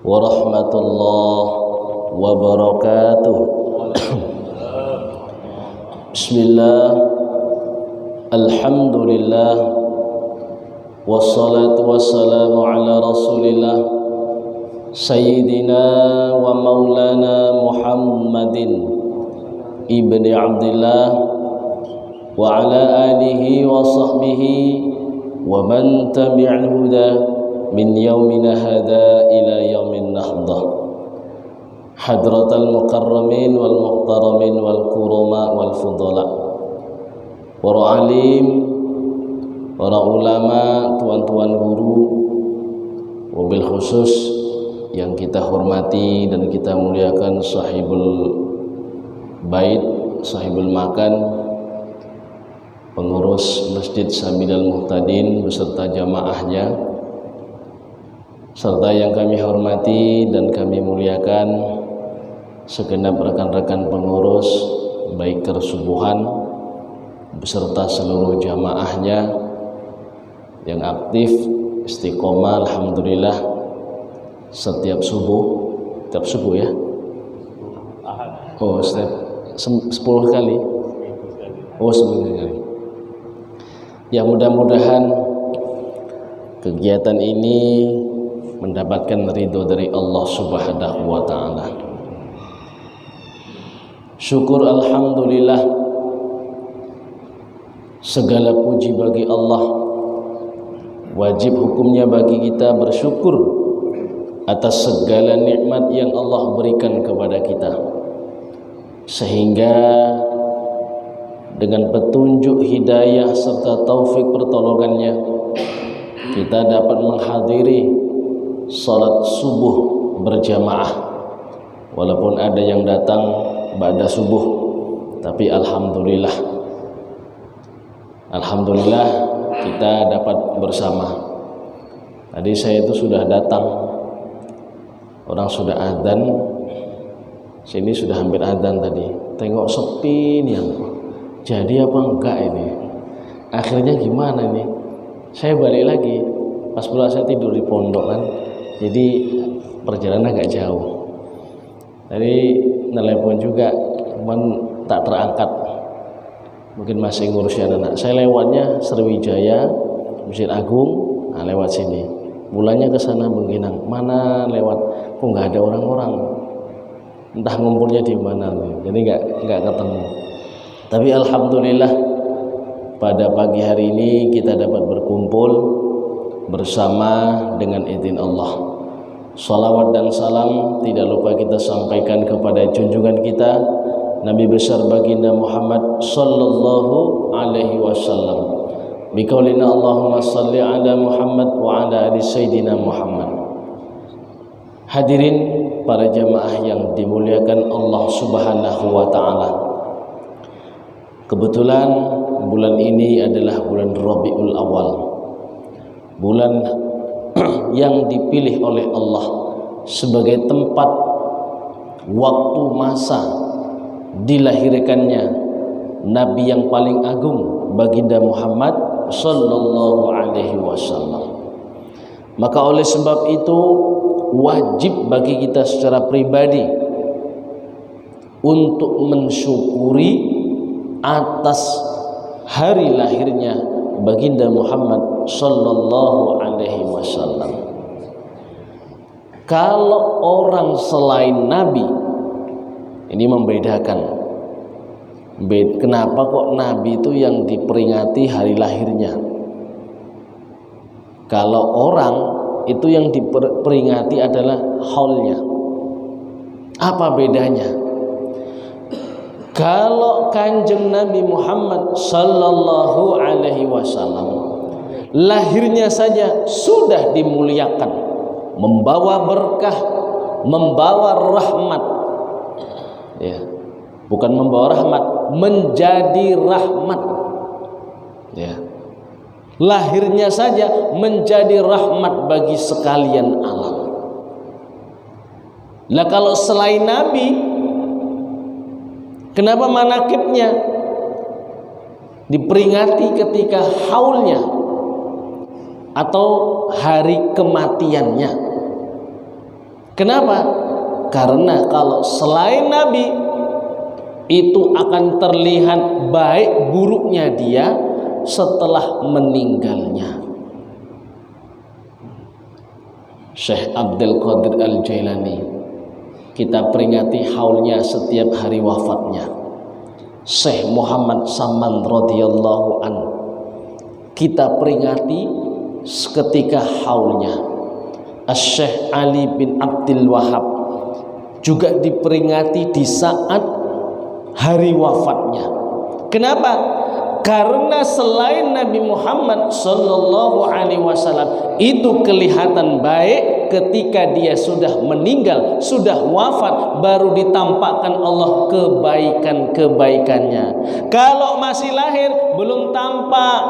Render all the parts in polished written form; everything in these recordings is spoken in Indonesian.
warahmatullahi wabarakatuh. Bismillah, alhamdulillah, wassalatu wassalamu ala rasulillah Sayyidina wa maulana Muhammadin ibni Abdillah wa ala alihi wa sahbihi wa man tabi'al huda min yaumina hada ila yaumin nahdah. Hadratal mukarramin wal muhtaramin wal kurama wal fudala, para alim, para ulama, tuan-tuan guru, wabil khusus yang kita hormati dan kita muliakan sahibul bait, sahibul makan, pengurus Masjid Sabilal Muhtadin beserta jamaahnya, serta yang kami hormati dan kami muliakan segenap rekan-rekan pengurus baik kesubuhan beserta seluruh jamaahnya yang aktif istiqomah alhamdulillah setiap subuh ya. Oh, setiap 10 kali. Oh, 9 kali. Ya, mudah-mudahan kegiatan ini mendapatkan ridho dari Allah Subhanahu wa taala. Syukur alhamdulillah, segala puji bagi Allah. Wajib hukumnya bagi kita bersyukur atas segala nikmat yang Allah berikan kepada kita, sehingga dengan petunjuk hidayah serta taufik pertolongannya kita dapat menghadiri salat subuh berjamaah, walaupun ada yang datang ba'da subuh, tapi alhamdulillah kita dapat bersama. Tadi saya itu sudah datang, orang sudah adzan, sini sudah hampir adzan tadi. Tengok sepi nih, jadi apa enggak ini? Akhirnya gimana nih? Saya balik lagi, pas pula saya tidur di pondok kan, jadi perjalanan agak jauh. Tadi nelpon juga, cuman tak terangkat. Mungkin masih ngurusin anak. Saya lewatnya Sriwijaya, Masjid Agung, nah lewat sini. Mulanya ke sana Bengkinang, mana lewat, kok nggak ada orang-orang, entah ngumpulnya di mana nih. Jadi nggak ketemu. Tapi alhamdulillah pada pagi hari ini kita dapat berkumpul bersama dengan izin Allah. Salawat dan salam tidak lupa kita sampaikan kepada junjungan kita Nabi besar baginda Muhammad sallallahu alaihi wasallam. Biqaulina Allahumma salli ala Muhammad wa ala ali sayyidina Muhammad. Hadirin para jamaah yang dimuliakan Allah Subhanahu wa taala. Kebetulan bulan ini adalah bulan Rabiul Awal. Bulan yang dipilih oleh Allah sebagai tempat waktu masa dilahirkannya Nabi yang paling agung baginda Muhammad sallallahu alaihi wasallam. Maka oleh sebab itu wajib bagi kita secara pribadi untuk mensyukuri atas hari lahirnya baginda Muhammad sallallahu alaihi wasallam. Kalau orang selain Nabi, ini membedakan. Kenapa kok Nabi itu yang diperingati hari lahirnya? Kalau orang itu yang diperingati adalah haulnya. Apa bedanya? Kalau Kanjeng Nabi Muhammad sallallahu alaihi wasallam lahirnya saja sudah dimuliakan, membawa berkah, membawa rahmat. Ya. Bukan membawa rahmat, menjadi rahmat. Ya. Lahirnya saja menjadi rahmat bagi sekalian alam. Lah kalau selain Nabi, kenapa manakibnya diperingati ketika haulnya atau hari kematiannya? Kenapa? Karena kalau selain Nabi itu akan terlihat baik buruknya dia setelah meninggalnya. Syekh Abdul Qadir Al-Jailani, kita peringati haulnya setiap hari wafatnya. Syekh Muhammad Saman radhiyallahu an, kita peringati ketika haulnya. Syekh Ali bin Abdul Wahab juga diperingati di saat hari wafatnya. Kenapa? Karena selain Nabi Muhammad sallallahu alaihi wasallam itu kelihatan baik ketika dia sudah meninggal, sudah wafat, baru ditampakkan Allah kebaikan-kebaikannya. Kalau masih lahir belum tampak,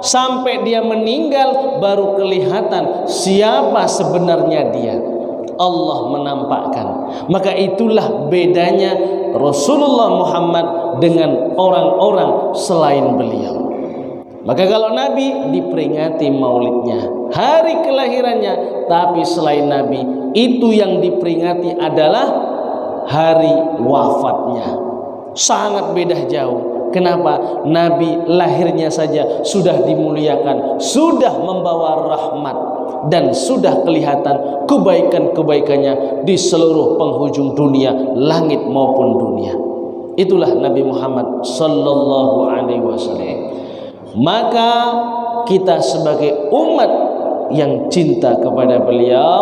sampai dia meninggal baru kelihatan siapa sebenarnya dia. Allah menampakkan. Maka itulah bedanya Rasulullah Muhammad dengan orang-orang selain beliau. Maka kalau Nabi diperingati maulidnya, hari kelahirannya, tapi selain Nabi itu yang diperingati adalah hari wafatnya. Sangat beda jauh. Kenapa? Nabi lahirnya saja sudah dimuliakan, sudah membawa rahmat, dan sudah kelihatan kebaikan-kebaikannya di seluruh penghujung dunia, langit maupun dunia. Itulah Nabi Muhammad sallallahu alaihi wasallam. Maka kita sebagai umat yang cinta kepada beliau,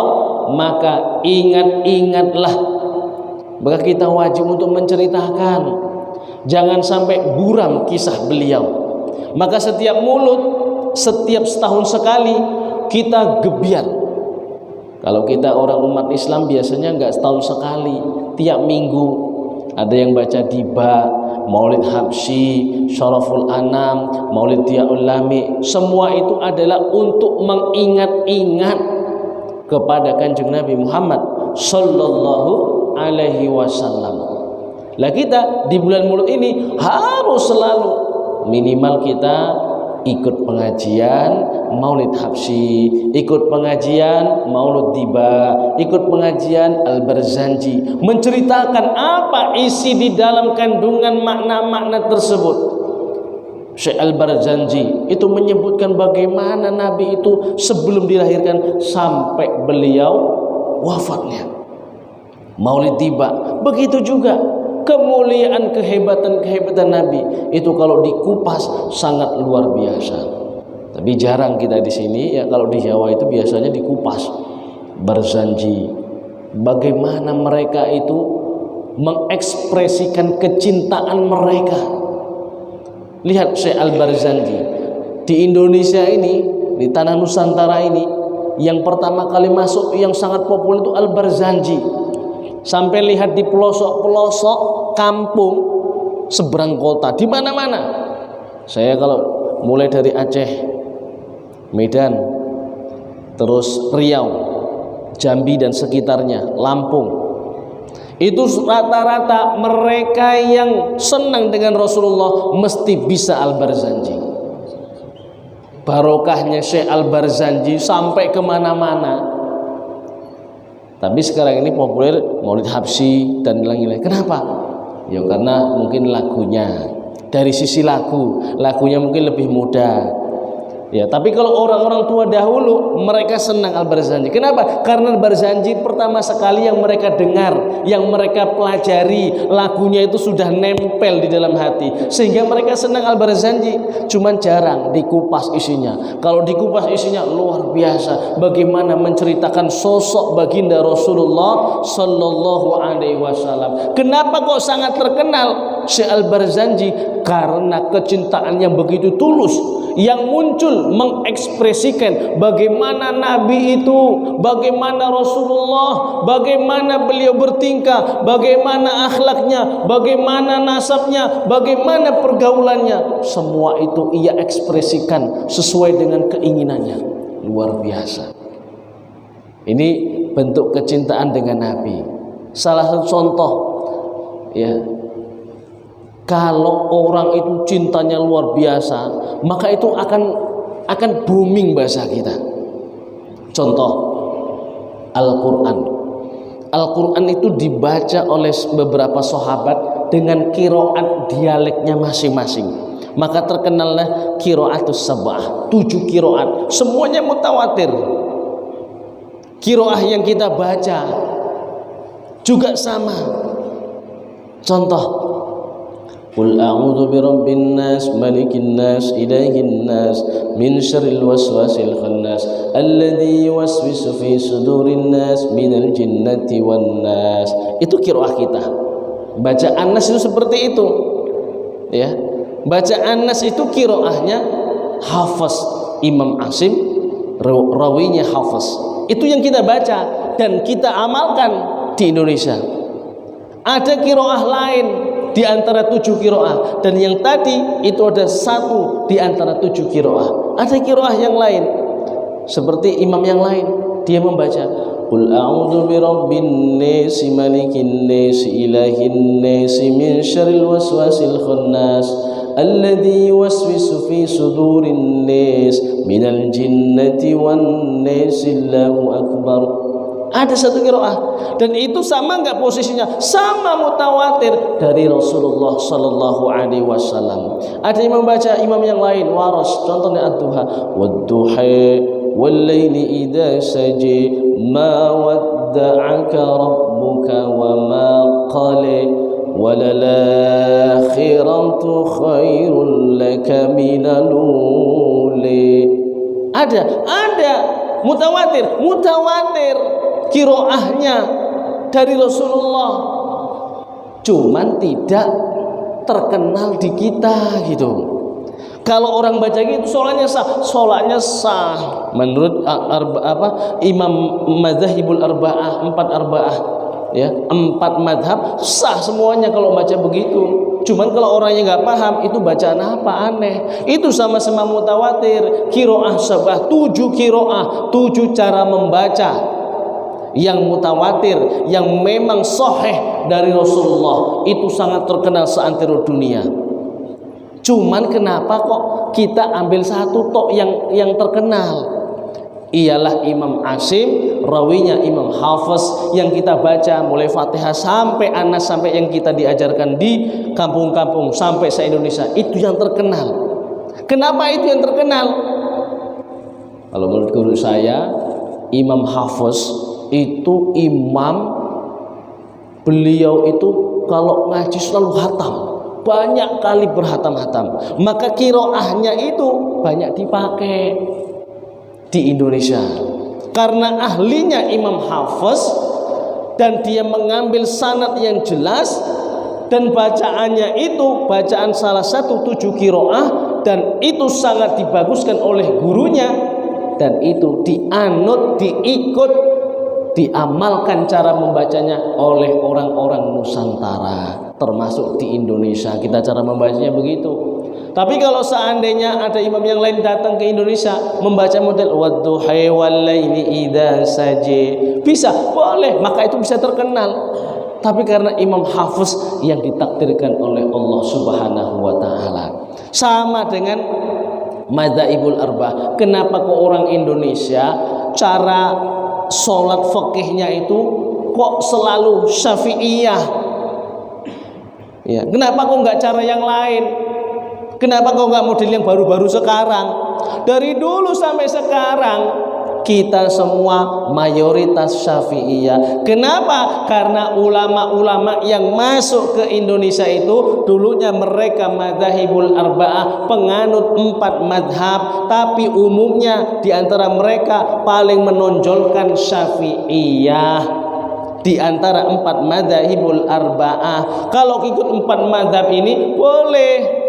maka ingat-ingatlah. Maka kita wajib untuk menceritakan. Jangan sampai buram kisah beliau. Maka setiap mulut, setiap setahun sekali kita gebiar. Kalau kita orang umat Islam biasanya enggak setahun sekali, tiap minggu ada yang baca diba, Maulid Habsyi, Syaraful Anam, Maulid Diyaul Lami. Semua itu adalah untuk mengingat-ingat kepada Kanjeng Nabi Muhammad sallallahu alaihi wasallam. Lah kita di bulan Maulid ini harus selalu minimal kita ikut pengajian Maulid Habsyi, ikut pengajian Maulid Diba, ikut pengajian Al-Barzanji, menceritakan apa isi di dalam kandungan makna-makna tersebut. Syekh Al-Barzanji itu menyebutkan bagaimana Nabi itu sebelum dilahirkan sampai beliau wafatnya. Maulid Diba begitu juga. Kemuliaan, kehebatan Nabi itu kalau dikupas sangat luar biasa. Tapi jarang kita di sini ya, kalau di Jawa itu biasanya dikupas. Barzanji, bagaimana mereka itu mengekspresikan kecintaan mereka. Lihat Syekh Al-Barzanji di Indonesia ini, di tanah Nusantara ini, yang pertama kali masuk yang sangat populer itu Al-Barzanji. Sampai lihat di pelosok-pelosok kampung seberang kota, di mana-mana. Saya kalau mulai dari Aceh, Medan, terus Riau, Jambi dan sekitarnya, Lampung, itu rata-rata mereka yang senang dengan Rasulullah mesti bisa Al-Barzanji. Barokahnya Syekh Al-Barzanji sampai kemana-mana. Tapi sekarang ini populer Maulid Habsyi dan lain-lain. Kenapa? Ya karena mungkin lagunya, dari sisi lagunya mungkin lebih mudah. Ya, tapi kalau orang-orang tua dahulu mereka senang Al-Barzanji. Kenapa? Karena Al-Barzanji pertama sekali yang mereka dengar, yang mereka pelajari, lagunya itu sudah nempel di dalam hati, sehingga mereka senang Al-Barzanji. Cuman jarang dikupas isinya. Kalau dikupas isinya luar biasa. Bagaimana menceritakan sosok baginda Rasulullah sallallahu alaihi wasallam. Kenapa kok sangat terkenal Syekh Al-Barzanji? Karena kecintaan yang begitu tulus yang muncul mengekspresikan bagaimana Nabi itu, bagaimana Rasulullah, bagaimana beliau bertingkah, bagaimana akhlaknya, bagaimana nasabnya, bagaimana pergaulannya. Semua itu ia ekspresikan sesuai dengan keinginannya. Luar biasa. Ini bentuk kecintaan dengan Nabi. Salah satu contoh ya, kalau orang itu cintanya luar biasa, maka itu akan booming bahasa kita. Contoh Al-Quran. Al-Quran itu dibaca oleh beberapa sahabat dengan qiraat dialeknya masing-masing. Maka terkenallah qiraatus sab'ah, 7 qiraat, semuanya mutawatir. Qiraah yang kita baca juga sama. Contoh, Qul a'udzu birabbin nas, malikin nas, ilahin nas, min syarril waswasil khannas, alladzi yuwaswisu fi sudurin nas, minal jinnati wan nas. Itu qiraah kita. Bacaan nas itu seperti itu. Ya. Bacaan nas itu qiraahnya Hafiz Imam Asim, rawinya Hafiz. Itu yang kita baca dan kita amalkan di Indonesia. Ada qiraah lain di antara 7 qiraah, dan yang tadi itu ada 1 di antara 7 qiraah. Ada qiraah yang lain seperti imam yang lain, dia membaca Qul a'udzu birabbin nas, malikin nas, ilahin nas, min syarril waswasil khannas, alladzi yuwaswisu fi sudurin nas, minal jinnati wan nas, Allahu akbar. Ada 1 qiraah, dan itu sama enggak posisinya? Sama, mutawatir dari Rasulullah sallallahu alaihi wasallam. Ada yang membaca imam yang lain, waras, contohnya ad-duha, wad-duha wal-laili idza saji, ma wadda'aka rabbuka wa ma qala, walal akhiratu khairul laka minal ula. Ada mutawatir qiraahnya dari Rasulullah, cuman tidak terkenal di kita gitu. Kalau orang baca gitu sholatnya sah menurut Imam Madzhabul Arba'ah, 4 arba'ah ya, 4 madhab sah semuanya kalau baca begitu. Cuman kalau orangnya nggak paham itu bacaan apa, aneh. Itu sama-sama mutawatir, qiraah sab'ah, 7 qiraah, 7 cara membaca yang mutawatir, yang memang sahih dari Rasulullah, itu sangat terkenal seantero dunia. Cuman kenapa kok kita ambil 1 tok yang terkenal? Ialah Imam Asim, rawinya Imam Hafiz, yang kita baca mulai Fatihah sampai Anas, sampai yang kita diajarkan di kampung-kampung sampai se-Indonesia, itu yang terkenal. Kenapa itu yang terkenal? Kalau menurut guru saya, Imam Hafiz itu imam, beliau itu kalau ngaji selalu hatam, banyak kali berhatam-hatam, maka qiraahnya itu banyak dipakai di Indonesia karena ahlinya Imam Hafiz, dan dia mengambil sanad yang jelas, dan bacaannya itu bacaan salah satu 7 qiraah, dan itu sangat dibaguskan oleh gurunya, dan itu dianut, diikut, diamalkan cara membacanya oleh orang-orang Nusantara, termasuk di Indonesia. Kita cara membacanya begitu. Tapi kalau seandainya ada imam yang lain datang ke Indonesia membaca model wadduha wal-laili idza saji, bisa, boleh, maka itu bisa terkenal. Tapi karena Imam Hafiz yang ditakdirkan oleh Allah Subhanahu wa taala. Sama dengan Madzhabul Arba'ah. Kenapa kok orang Indonesia cara sholat fikihnya itu kok selalu Syafi'iyah? Ya, kenapa kok enggak cara yang lain? Kenapa kok enggak model yang baru-baru sekarang? Dari dulu sampai sekarang kita semua mayoritas Syafi'iyah. Kenapa? Karena ulama-ulama yang masuk ke Indonesia itu dulunya mereka Madzhabul Arba'ah, penganut 4 madhab, tapi umumnya di antara mereka paling menonjolkan Syafi'iyah di antara 4 Madzhabul Arba'ah. Kalau ikut 4 madhab ini boleh,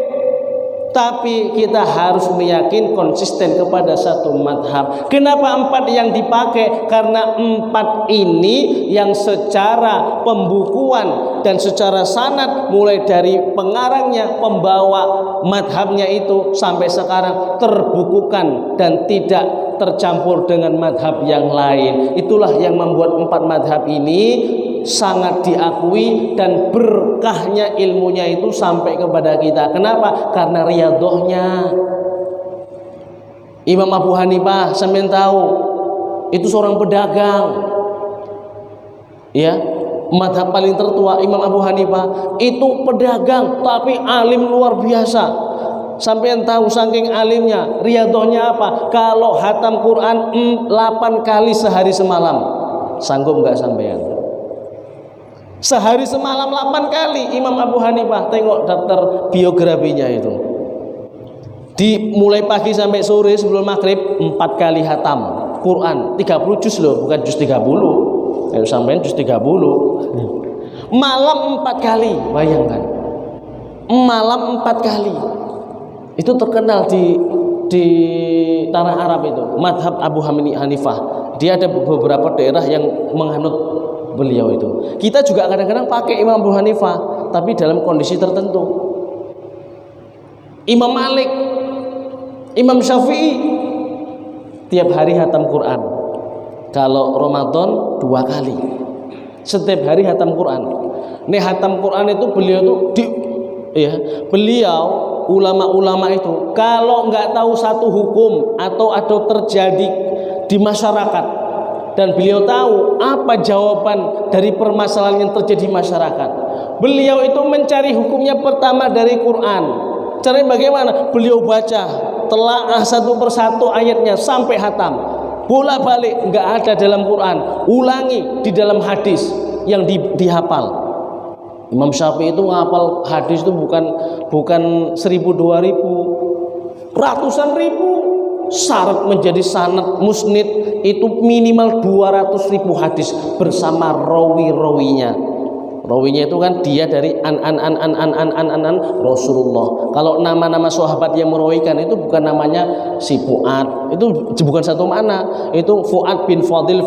tapi kita harus meyakin konsisten kepada 1 madhab. Kenapa 4 yang dipakai? Karena 4 ini yang secara pembukuan dan secara sanad, mulai dari pengarangnya, pembawa madhabnya itu sampai sekarang terbukukan dan tidak tercampur dengan madhab yang lain. Itulah yang membuat 4 madhab ini sangat diakui, dan berkahnya ilmunya itu sampai kepada kita. Kenapa? Karena riyadhahnya. Imam Abu Hanifah, sampean tahu, itu seorang pedagang. Ya, madhab paling tertua Imam Abu Hanifah itu pedagang tapi alim luar biasa. Sampean tahu saking alimnya, riyadhahnya apa? Kalau hatam Quran 8 kali sehari semalam. Sanggup nggak sampean? Sehari semalam 8 kali Imam Abu Hanifah. Tengok daftar biografinya itu. Mulai pagi sampai sore sebelum maghrib 4 kali hatam Quran. 30 juz loh, bukan juz 30. Ayo sampean juz 30. Malam 4 kali, bayangkan. Malam 4 kali. Itu terkenal di tanah Arab itu, madhab Abu Hanifah. Dia ada beberapa daerah yang menganut beliau itu. Kita juga kadang-kadang pakai Imam Abu Hanifah, tapi dalam kondisi tertentu. Imam Malik, Imam Syafi'i tiap hari hatam Quran. Kalau Ramadan 2 kali. Setiap hari hatam Quran. Nih hatam Quran itu beliau tuh beliau ulama-ulama itu kalau nggak tahu satu hukum atau terjadi di masyarakat dan beliau tahu apa jawaban dari permasalahan yang terjadi di masyarakat, beliau itu mencari hukumnya pertama dari Quran. Caranya bagaimana? Beliau baca telaah satu persatu ayatnya sampai hatam, bolak-balik, nggak ada dalam Quran, ulangi di dalam hadis yang dihafal. Imam Syafi'i itu ngapal hadis itu bukan 1000 2000, ratusan ribu. Syarat menjadi sanad musnid itu minimal 200.000 hadis bersama rawi-rawinya. Rawinya itu kan dia dari an Rasulullah. Kalau nama-nama sahabat yang merawikan itu bukan namanya si Fuad, itu bukan satu mana. Itu Fuad bin Fadil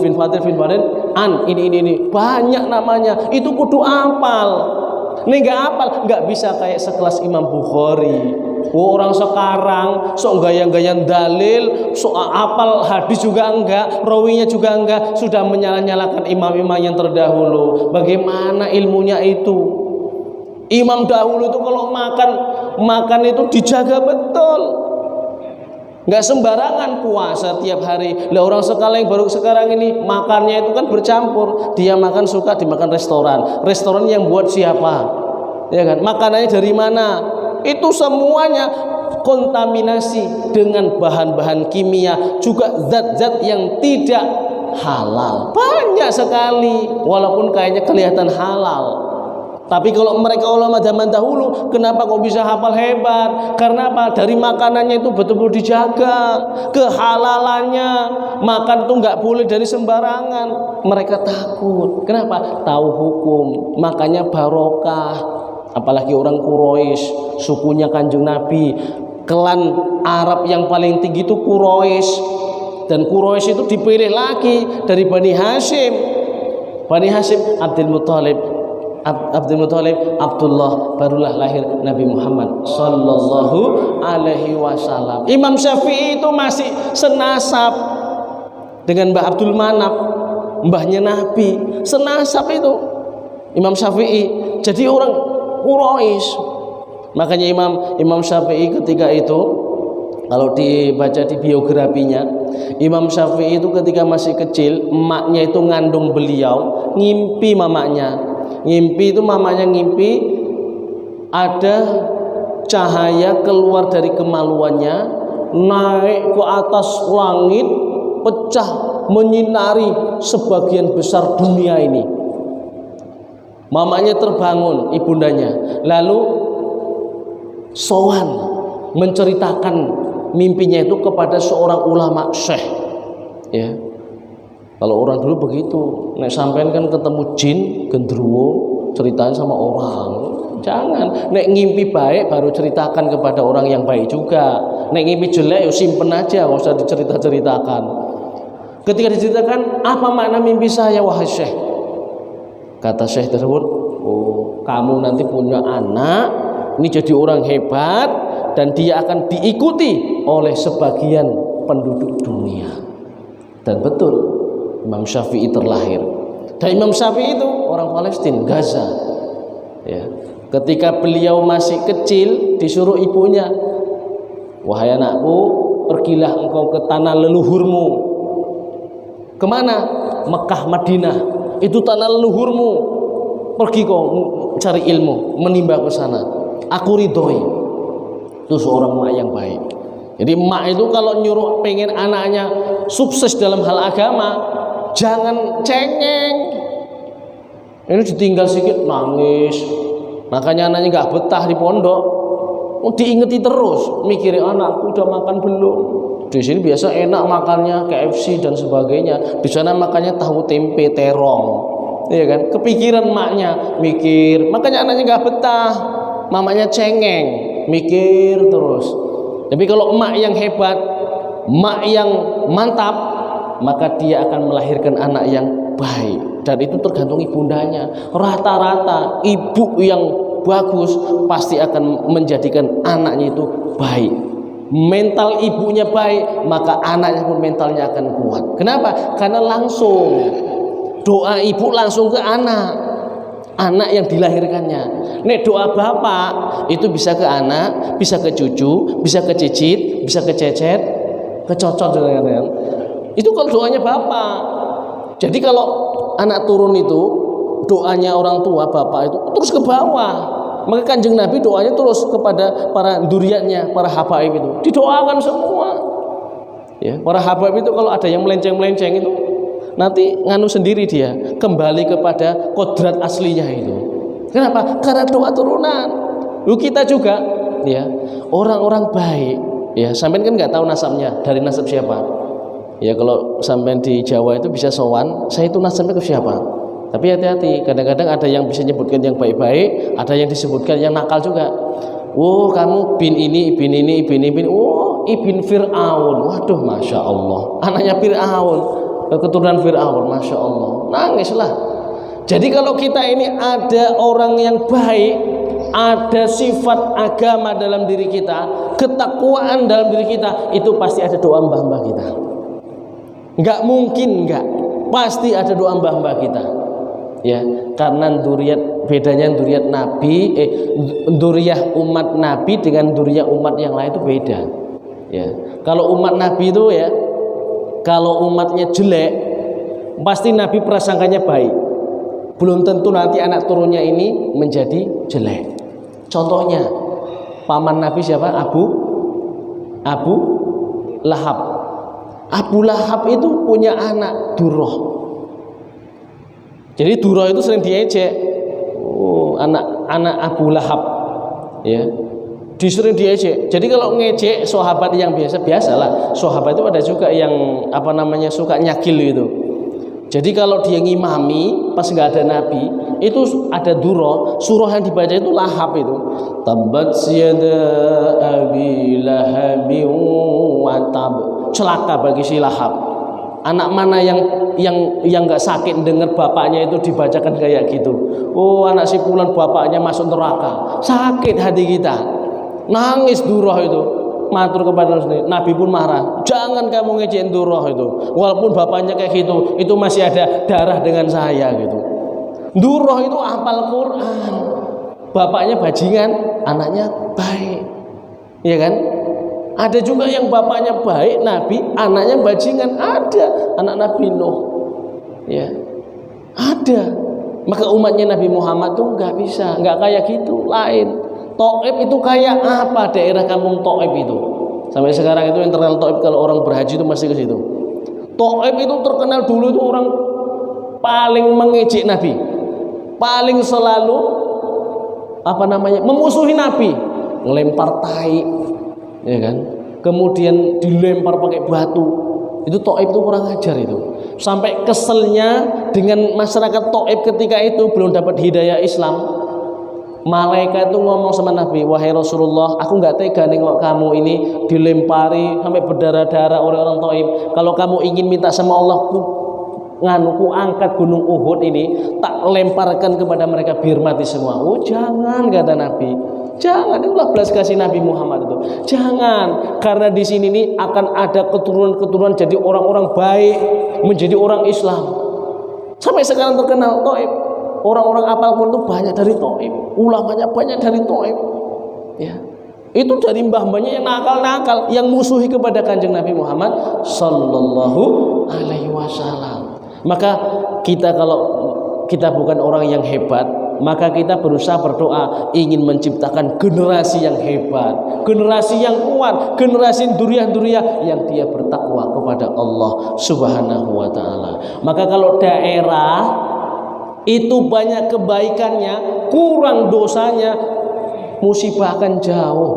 ini banyak namanya. Itu kudu apal. Nih nggak apal, nggak bisa kayak sekelas Imam Bukhari. Orang sekarang sok gayang-gayang dalil, sok apal hadis juga enggak, rawinya juga enggak, sudah menyala-nyalakan imam-imam yang terdahulu. Bagaimana ilmunya itu? Imam dahulu itu kalau makan itu dijaga betul, nggak sembarangan puasa tiap hari. Lah orang sekarang yang baru sekarang ini makannya itu kan bercampur. Dia makan suka dimakan restoran yang buat siapa? Ya kan? Makanannya dari mana? Itu semuanya kontaminasi dengan bahan-bahan kimia, juga zat-zat yang tidak halal. Banyak sekali, walaupun kayaknya kelihatan halal. Tapi kalau mereka ulama zaman dahulu, kenapa kok bisa hafal hebat? Karena apa? Dari makanannya itu betul-betul dijaga kehalalannya. Makan tuh nggak boleh dari sembarangan. Mereka takut. Kenapa? Tahu hukum, makanya barokah. Apalagi orang Quraisy, sukunya Kanjeng Nabi, klan Arab yang paling tinggi itu Quraisy, dan Quraisy itu dipilih lagi dari Bani Hashim. Bani Hashim Abdul Muthalib, Abdullah, barulah lahir Nabi Muhammad sallallahu alaihi wasallam. Imam Syafi'i itu masih senasab dengan Mbah Abdul Manaf, mbahnya Nabi, senasab itu Imam Syafi'i. Jadi orang Quraisy. Makanya Imam Syafi'i ketika itu, kalau dibaca di biografinya, Imam Syafi'i itu ketika masih kecil, emaknya itu ngandung beliau, ngimpi mamanya. Ngimpi itu mamanya ngimpi ada cahaya keluar dari kemaluannya, naik ke atas langit, pecah menyinari sebagian besar dunia ini. Mamanya terbangun, ibundanya, lalu sowan menceritakan mimpinya itu kepada seorang ulama syekh. Ya, kalau orang dulu begitu, nek sampean kan ketemu jin gendruwo, ceritain sama orang. Jangan, nek ngimpi baik baru ceritakan kepada orang yang baik juga. Nek ngimpi jelek, yo simpen aja, nggak usah diceritakan. Ketika diceritakan, apa makna mimpi saya wahai syekh? Kata syekh tersebut, oh kamu nanti punya anak, ini jadi orang hebat dan dia akan diikuti oleh sebagian penduduk dunia. Dan betul, Imam Syafi'i terlahir. Dan Imam Syafi'i itu orang Palestina, Gaza. Ya. Ketika beliau masih kecil, disuruh ibunya, wahai anakku, pergilah engkau ke tanah leluhurmu. Kemana? Mekah, Madinah. itu tanah leluhurmu, pergi kau cari ilmu, menimba ke sana, aku ridhoi. Itu seorang mak yang baik. Jadi mak itu kalau nyuruh pengen anaknya sukses dalam hal agama, jangan cengeng. Ini ditinggal sedikit nangis, makanya anaknya nggak betah di pondok. Diingeti terus, mikirin anakku udah makan belum. Di sini biasa enak makannya KFC dan sebagainya, di sana makannya tahu tempe terong, iya kan? Kepikiran maknya, mikir, makanya anaknya nggak betah, mamanya cengeng, mikir terus. Tapi kalau emak yang hebat, emak yang mantap, maka dia akan melahirkan anak yang baik. Dan itu tergantung ibundanya. Rata-rata ibu yang bagus pasti akan menjadikan anaknya itu baik. Mental ibunya baik, maka anaknya pun mentalnya akan kuat. Kenapa? Karena langsung doa ibu langsung ke anak yang dilahirkannya. Nek doa bapak itu bisa ke anak, bisa ke cucu, bisa ke cicit, bisa ke cecet, ke cocot dengan itu kalau doanya bapak. Jadi kalau anak turun itu doanya orang tua bapak itu terus ke bawah. Maka Kanjeng Nabi doanya terus kepada para duriatnya, para habaib itu didoakan semua. Ya, para habaib itu kalau ada yang melenceng-melenceng itu nanti nganu sendiri dia, kembali kepada kodrat aslinya itu. Kenapa? Karena doa turunan. Lu kita juga, ya orang-orang baik. Ya, sampean kan nggak tahu nasabnya, dari nasab siapa. Ya kalau sampean di Jawa itu bisa sowan, saya itu nasabnya ke siapa. Tapi hati-hati, kadang-kadang ada yang bisa menyebutkan yang baik-baik, ada yang disebutkan yang nakal juga. Oh, kamu bin ini, bin ini, bin ini, oh, ibn Fir'aun. Waduh, masya Allah, anaknya Fir'aun, keturunan Fir'aun, masya Allah. Nangislah. Jadi kalau kita ini ada orang yang baik, ada sifat agama dalam diri kita, ketakwaan dalam diri kita, itu pasti ada doa mbah-mbah kita. Enggak mungkin enggak, pasti ada doa mbah-mbah kita. Ya, karena bedanya duriat Nabi, duriah umat Nabi dengan duriah umat yang lain itu beda. Ya, kalau umat Nabi itu ya, kalau umatnya jelek, pasti Nabi prasangkanya baik. Belum tentu nanti anak turunnya ini menjadi jelek. Contohnya, paman Nabi siapa? Abu Lahab. Abu Lahab itu punya anak Durrah. Jadi Durrah itu sering diejek. Oh, anak Abu Lahab, ya, sering diejek. Jadi kalau ngejek sahabat yang biasa-biasalah, sahabat itu ada juga yang suka nyakil itu. Jadi kalau dia ngimami pas nggak ada Nabi, itu ada Durrah, surah yang dibaca itu Lahab itu. Tabbat yada abi lahabin wa tab. Celaka bagi si Lahab. Anak mana yang nggak sakit dengar bapaknya itu dibacakan kayak gitu. Oh, anak si fulan bapaknya masuk neraka. Sakit hati kita. Nangis Durrah itu. Matur kepada Nabi pun marah. Jangan kamu ngejek Durrah itu. Walaupun bapaknya kayak gitu, itu masih ada darah dengan saya gitu. Durrah itu hafal Quran. Bapaknya bajingan, anaknya baik. Iya kan? Ada juga yang bapaknya baik, Nabi, anaknya bajingan. Ada anak Nabi Nuh, ya, ada. Maka umatnya Nabi Muhammad tuh nggak bisa, nggak kayak gitu. Lain. Taif itu kayak apa daerah kampung Taif itu? Sampai sekarang itu yang terkenal Taif kalau orang berhaji itu masih ke situ. Taif itu terkenal dulu itu orang paling mengejek Nabi, paling selalu memusuhi Nabi, ngelempar tai. Ya kan, kemudian dilempar pakai batu. Itu Taif itu kurang ajar itu. Sampai keselnya dengan masyarakat Taif ketika itu belum dapat hidayah Islam. Malaikat itu ngomong sama Nabi, wahai Rasulullah, aku nggak tega nengok kamu ini dilempari sampai berdarah-darah oleh orang Taif. Kalau kamu ingin minta sama Allah, ku angkat gunung Uhud ini, tak lemparkan kepada mereka biar mati semua. Oh jangan, kata Nabi. Jangan, itulah belas kasih Nabi Muhammad itu. Jangan, karena di sini nih akan ada keturunan-keturunan jadi orang-orang baik, menjadi orang Islam. Sampai sekarang terkenal Taif. Orang-orang apal pun itu banyak dari Taif. Ulamanya banyak dari Taif. Ya. Itu dari mbah-mbahnya yang nakal-nakal, yang musuhi kepada Kanjeng Nabi Muhammad sallallahu alaihi wasallam. Maka kita kalau kita bukan orang yang hebat, maka kita berusaha berdoa ingin menciptakan generasi yang hebat, generasi yang kuat, generasi duriah-duriah yang dia bertakwa kepada Allah Subhanahu wa taala. Maka kalau daerah itu banyak kebaikannya, kurang dosanya, musibah akan jauh.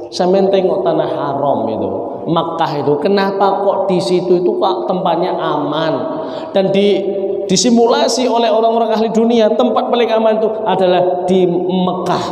Sampai tengok tanah haram itu, Makkah itu, kenapa kok di situ itu kok tempatnya aman, dan disimulasi oleh orang-orang ahli dunia tempat paling aman itu adalah di Mekah,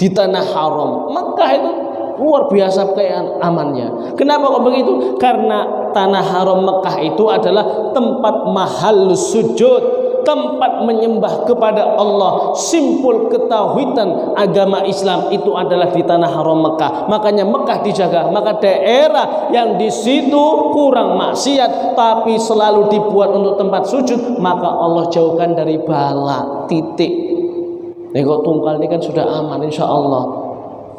di tanah haram. Mekah itu luar biasa kayak amannya. Kenapa kok begitu? Karena tanah haram Mekah itu adalah tempat mahal sujud, tempat menyembah kepada Allah. Simpul ketauhidan agama Islam itu adalah di tanah haram Mekah. Makanya Mekah dijaga. Maka daerah yang di situ kurang maksiat tapi selalu dibuat untuk tempat sujud, maka Allah jauhkan dari bala. Titik. Nih kok Tungkal ini kan sudah aman insya Allah.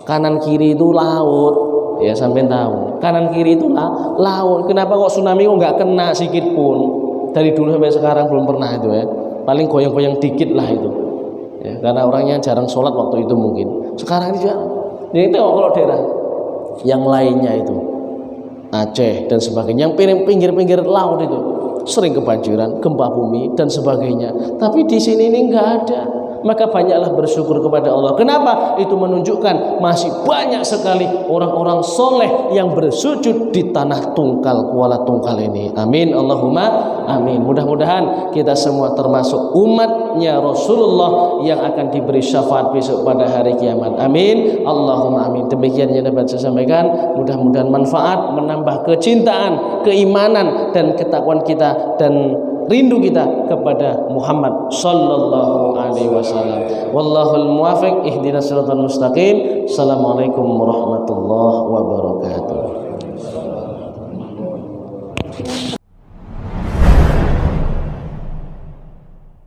Kanan kiri itu laut, ya sampai tahu. Kanan kiri itu laut. Kenapa kok tsunami kok nggak kena sikit pun? Dari dulu sampai sekarang belum pernah itu ya. Paling goyang-goyang dikit lah itu ya, karena orangnya jarang sholat waktu itu mungkin. Sekarang ini juga ini kalau daerah yang lainnya itu Aceh dan sebagainya, yang pinggir-pinggir laut itu sering kebanjiran, gempa bumi dan sebagainya. Tapi di sini ini nggak ada. Maka banyaklah bersyukur kepada Allah. Kenapa? Itu menunjukkan masih banyak sekali orang-orang soleh yang bersujud di tanah Tungkal, Kuala Tungkal ini. Amin, Allahumma amin. Mudah-mudahan kita semua termasuk umatnya Rasulullah yang akan diberi syafaat besok pada hari kiamat. Amin, Allahumma amin. Demikian yang dapat saya sampaikan. Mudah-mudahan manfaat, menambah kecintaan, keimanan dan ketakwaan kita dan rindu kita kepada Muhammad sallallahu alaihi wasallam. Wallahul muwaffiq, ihdinas siratal mustaqim. Assalamualaikum warahmatullahi wabarakatuh.